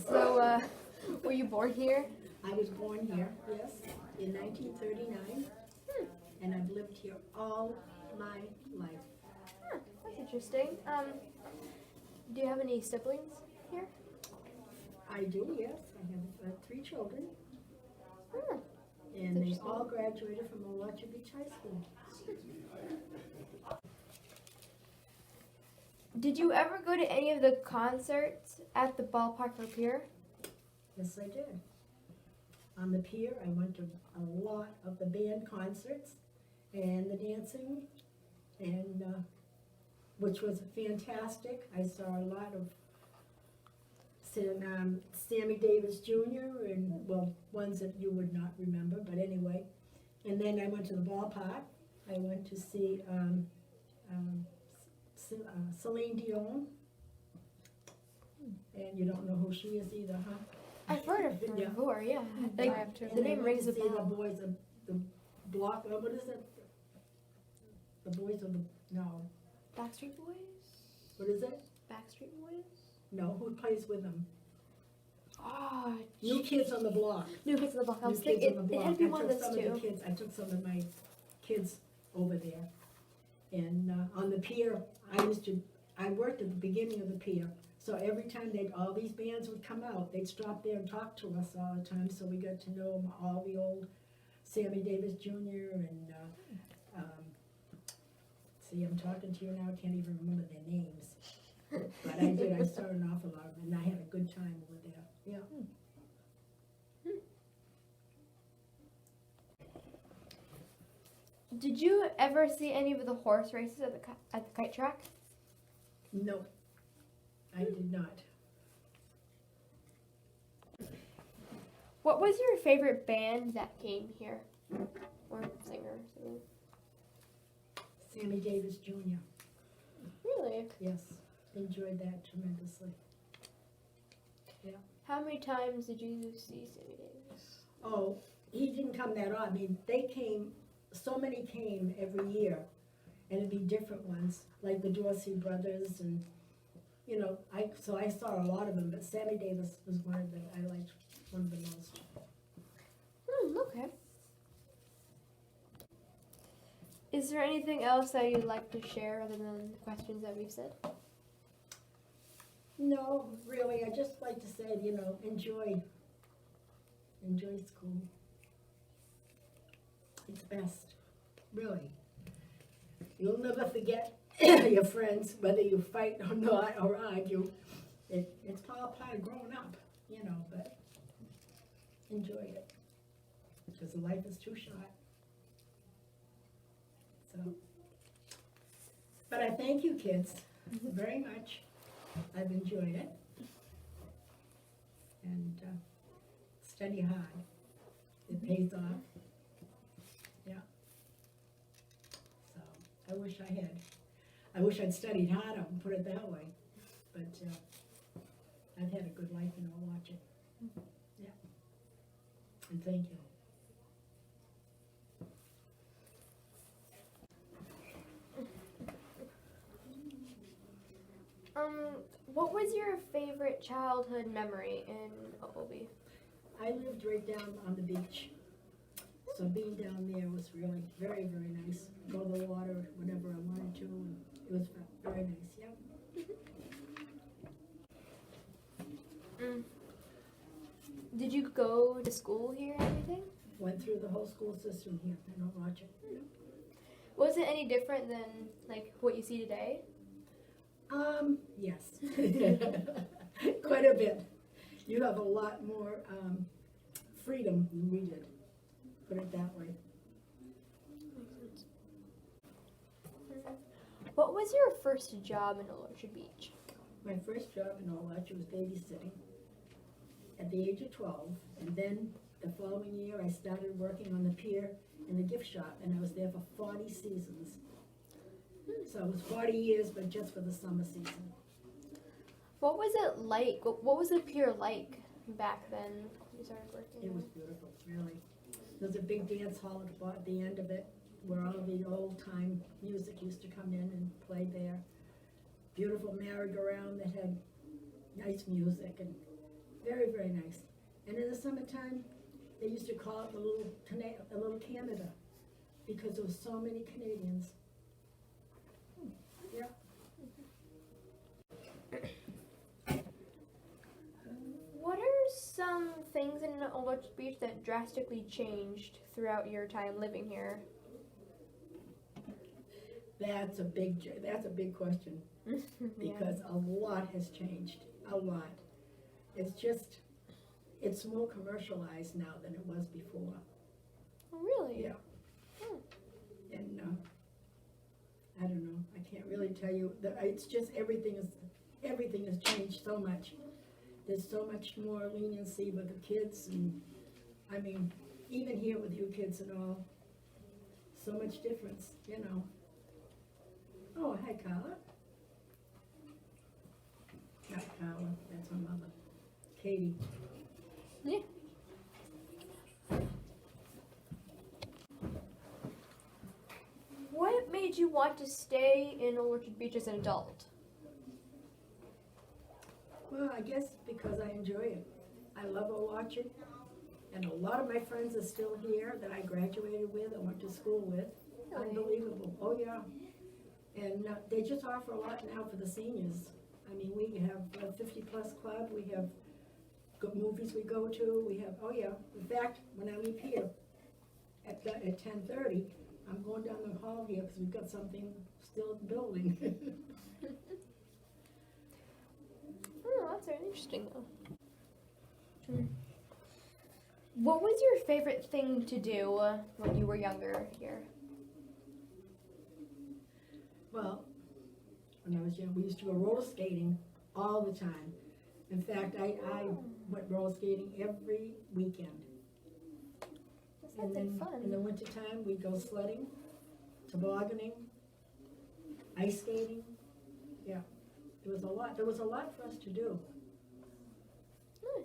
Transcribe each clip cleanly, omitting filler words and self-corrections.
So, were you born here? I was born here, yes, in 1939, and I've lived here all my life. That's interesting. Do you have any siblings here? I do, yes. I have 3 children, Hmm. and they all graduated from Milwaukee Beach High School. Did you ever go to any of the concerts at the ballpark or pier? Yes, I did. On the pier, I went to a lot of the band concerts and the dancing, and which was fantastic. I saw a lot of Sammy Davis Jr. and, well, ones that you would not remember, but anyway. And then I went to the ballpark. I went to see Celine Dion. And you don't know who she is either, huh? I've heard of her Yeah. before, yeah. And The name rings a see the bell. boys of the block, what is it? The boys of the, no, Backstreet Boys? what is it? Backstreet Boys? No, who plays with them? Oh, New Kids on the Block. New Kids on the Block. I New was Kids thinking on the it Block. had to be one of those I took some of my kids over there. And on the pier, I worked at the beginning of the pier. So every time all these bands would come out, they'd stop there and talk to us all the time. So we got to know all the old Sammy Davis Jr. and see, I'm talking to you now, I can't even remember their names. But I did, I saw an awful lot of them, and I had a good time over there, yeah. Did you ever see any of the horse races at the Kite Track? No, I did not. What was your favorite band that came here? Or singer? Sammy Davis Jr., Really? yes, enjoyed that tremendously. How many times did you see Sammy Davis? Oh, he didn't come that often, I mean, they came, so many came every year, and it'd be different ones, like the Doherty brothers, and, you know, so I saw a lot of them, but Sammy Davis was one of the, I liked one of the most. Okay. Is there anything else that you'd like to share other than the questions that we've said? No, really, I just like to say, you know, enjoy school. It's best, really. You'll never forget your friends, whether you fight or not, or argue. It's all part of growing up, you know, but enjoy it, because life is too short. So, but I thank you, kids, very much. I've enjoyed it. And study hard. It pays off. Yeah. So I wish I'd studied harder and put it that way. But I've had a good life and I'll watch it. Yeah. And thank you. What was your favorite childhood memory in Obi? I lived right down on the beach. So being down there was really very, very nice. Go to the water whenever I wanted to, and it was very nice, yeah. Did you go to school here and everything? Went through the whole school system here, I don't watch it. Was it any different than like what you see today? Yes. Quite a bit. You have a lot more freedom than we did, put it that way. What was your first job in Orchard Beach? My first job in Milwaukee was babysitting at the age of 12, and then the following year I started working on the pier in the gift shop, and I was there for 40 seasons. So it was 40 years, but just for the summer season. What was it like? What was the pier like back then when you started working? It was beautiful, really. There was a big dance hall at the end of it, where all the old-time music used to come in and play there. Beautiful merry-go-round that had nice music, and Very, very nice. And in the summertime, they used to call it the little Canada, because there was so many Canadians. Yeah. What are some things in Old Orchard Beach that drastically changed throughout your time living here? That's a big question, because a lot has changed, a lot. It's more commercialized now than it was before. Oh, really? Yeah. And I don't know, I can't really tell you, it's just everything has changed so much. There's so much more leniency with the kids, and I mean, even here with you kids and all, so much difference, you know. Oh, hi, Carla. Not Carla, that's my mother. Katie. Yeah. What made you want to stay in Old Orchard Beach as an adult? Well, I guess because I enjoy it. I love Old Orchard, and a lot of my friends are still here that I graduated with and went to school with. Really? Unbelievable. Oh, yeah. And they just offer a lot now for the seniors. I mean, we have a 50-plus club, we have good movies we go to, we have, oh yeah. In fact, when I leave here at 10:30, I'm going down the hall here because we've got something still building. Oh, that's very interesting though. What was your favorite thing to do when you were younger here? Well, when I was young, we used to go roller skating all the time. In fact, I went roller skating every weekend. That sounds like fun. In the wintertime, we'd go sledding, tobogganing, ice skating. Yeah, there was a lot. There was a lot for us to do. Yeah.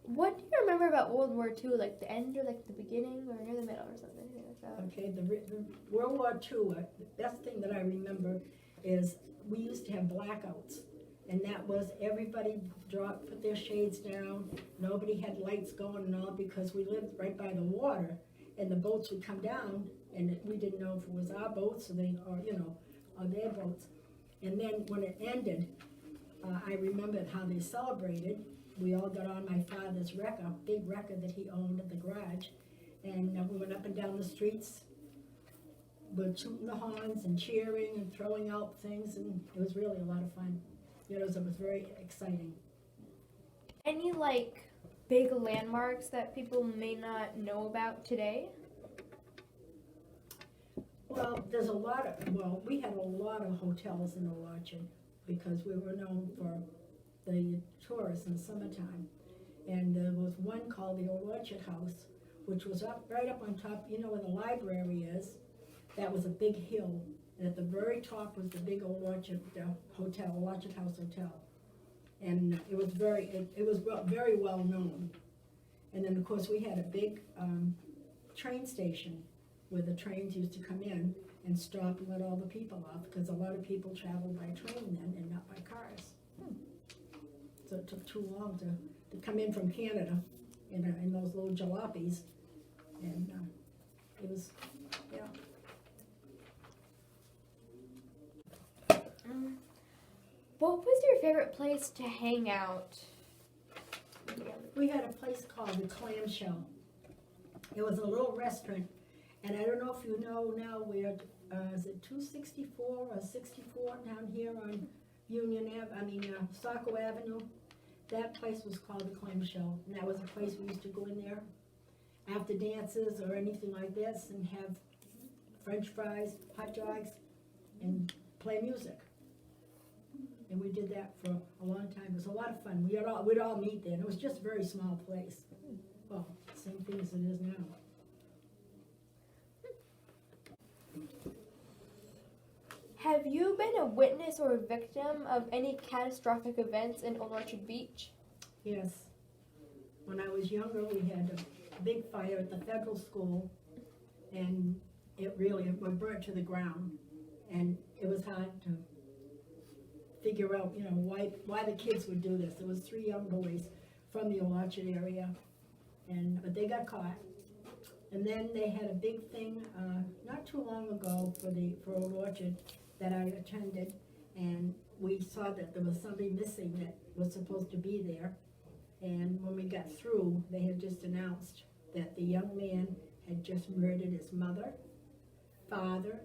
What do you remember about World War II? Like the end, or like the beginning, or near the middle, or something like that? Okay, the World War II. The best thing that I remember is we used to have blackouts, and that was everybody put their shades down. Nobody had lights going and all because we lived right by the water, and the boats would come down, and we didn't know if it was our boats or their boats. And then when it ended, I remembered how they celebrated. We all got on my father's wrecker, big wrecker that he owned at the garage, and we went up and down the streets with tooting the horns and cheering and throwing out things, and it was really a lot of fun. You know, it was very exciting. Any like big landmarks that people may not know about today? Well, we had a lot of hotels in Old Orchard because we were known for the tourists in the summertime. And there was one called the Old Orchard House, which was right up on top, you know where the library is? That was a big hill. And at the very top was the big Old Orchard Hotel, Orchard House Hotel. And it was very well known. And then of course we had a big train station where the trains used to come in and stop and let all the people off, because a lot of people traveled by train then and not by cars. So it took too long to come in from Canada in those little jalopies, and it was, yeah. What was your favorite place to hang out? We had a place called the Clam Show. It was a little restaurant, and I don't know if you know now where, is it 264 or 64 down here on Saco Avenue? That place was called the Clam Show, and that was a place we used to go in there after dances or anything like this and have French fries, hot dogs, and play music. And we did that for a long time. It was a lot of fun. We'd all meet there, and it was just a very small place. Well, same thing as it is now. Have you been a witness or a victim of any catastrophic events in Old Orchard Beach? Yes. When I was younger, we had a big fire at the federal school, and it burnt to the ground. And it was hard to figure out, you know, why the kids would do this. There was 3 young boys from the Orchard area, but they got caught. And then they had a big thing, not too long ago for Old Orchard that I attended, and we saw that there was somebody missing that was supposed to be there. And when we got through, they had just announced that the young man had just murdered his mother, father,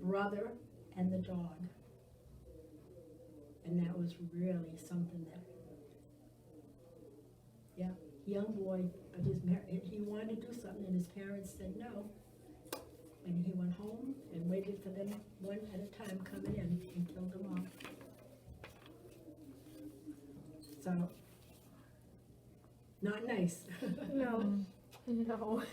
brother, and the dog. And that was really something that, yeah, young boy, but he wanted to do something and his parents said no. And he went home and waited for them one at a time coming in and killed them all. So, not nice. No. No.